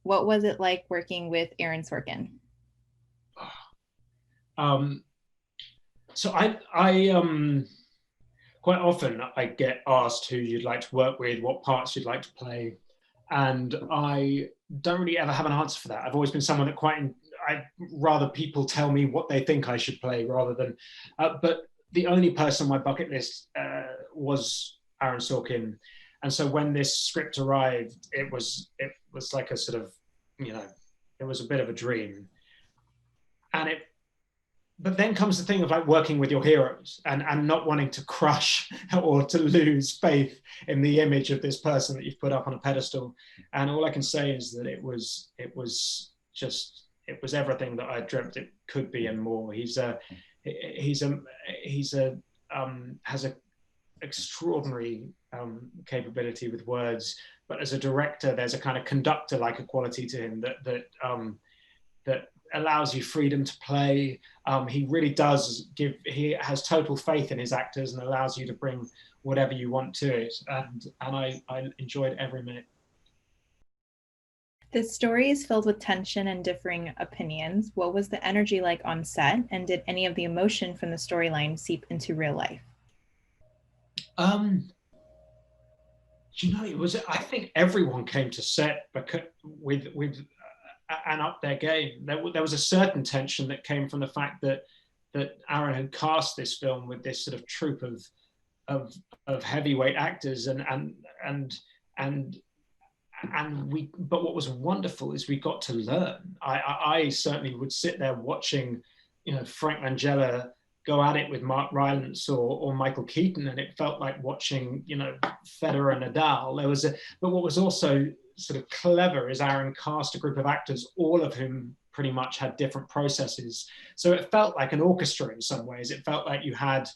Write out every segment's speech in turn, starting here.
What was it like working with Aaron Sorkin? Um, so quite often I get asked who you'd like to work with, what parts you'd like to play, and I don't really ever have an answer for that. I've always been someone that I rather people tell me what they think I should play rather than. But the only person on my bucket list was Aaron Sorkin, and so when this script arrived, it was like a sort of, you know, it was a bit of a dream, and it but then comes the thing of like working with your heroes and not wanting to crush or to lose faith in the image of this person that you've put up on a pedestal. And all I can say is that it was everything that I dreamt it could be and more. He's a he's a has a extraordinary capability with words, but as a director there's a kind of conductor like a quality to him that allows you freedom to play. He really does he has total faith in his actors and allows you to bring whatever you want to it. And I enjoyed every minute. The story is filled with tension and differing opinions. What was the energy like on set? And did any of the emotion from the storyline seep into real life? Um, do you know, it was, I think everyone came to set because, with and up their game. There was a certain tension that came from the fact that Aaron had cast this film with this sort of troupe of of heavyweight actors and and we, but what was wonderful is we got to learn. I certainly would sit there watching, you know, Frank Langella go at it with Mark Rylance or Michael Keaton, and it felt like watching, you know, Federer and Nadal. But what was also sort of clever is Aaron cast a group of actors, all of whom pretty much had different processes. So it felt like an orchestra in some ways. It felt like you had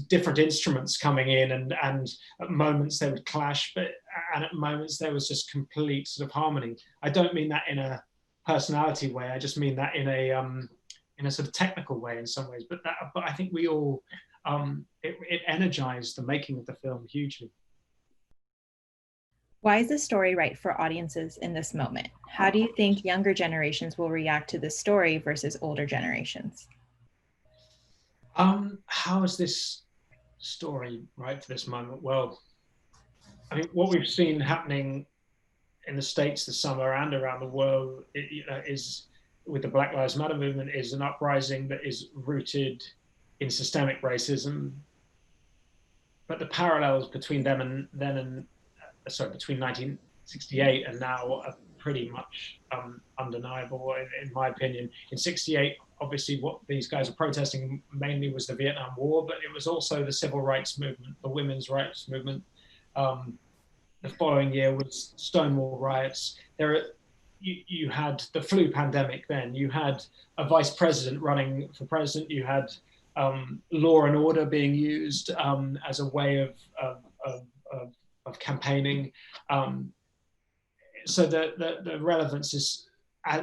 different instruments coming in, and at moments they would clash, but and at moments there was just complete sort of harmony. I don't mean that in a personality way. I just mean that in a sort of technical way in some ways. But I think we all it energized the making of the film hugely. Why is this story right for audiences in this moment? How do you think younger generations will react to this story versus older generations? How is this story right for this moment? Well, I mean, what we've seen happening in the States this summer and around the world, is with the Black Lives Matter movement, is an uprising that is rooted in systemic racism. But the parallels between them and then and sorry, between 1968 and now are pretty much undeniable, in my opinion. In '68, obviously, what these guys are protesting mainly was the Vietnam War, but it was also the civil rights movement, the women's rights movement. Um, the following year was Stonewall riots. You had the flu pandemic. Then you had a vice president running for president. You had law and order being used as a way of campaigning. Um, so the relevance is,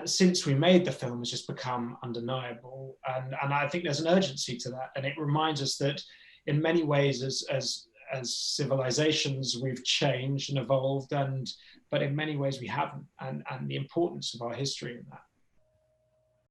since we made the film, has just become undeniable, and I think there's an urgency to that, and it reminds us that in many ways, as civilizations, we've changed and evolved, and but in many ways we haven't, and the importance of our history in that.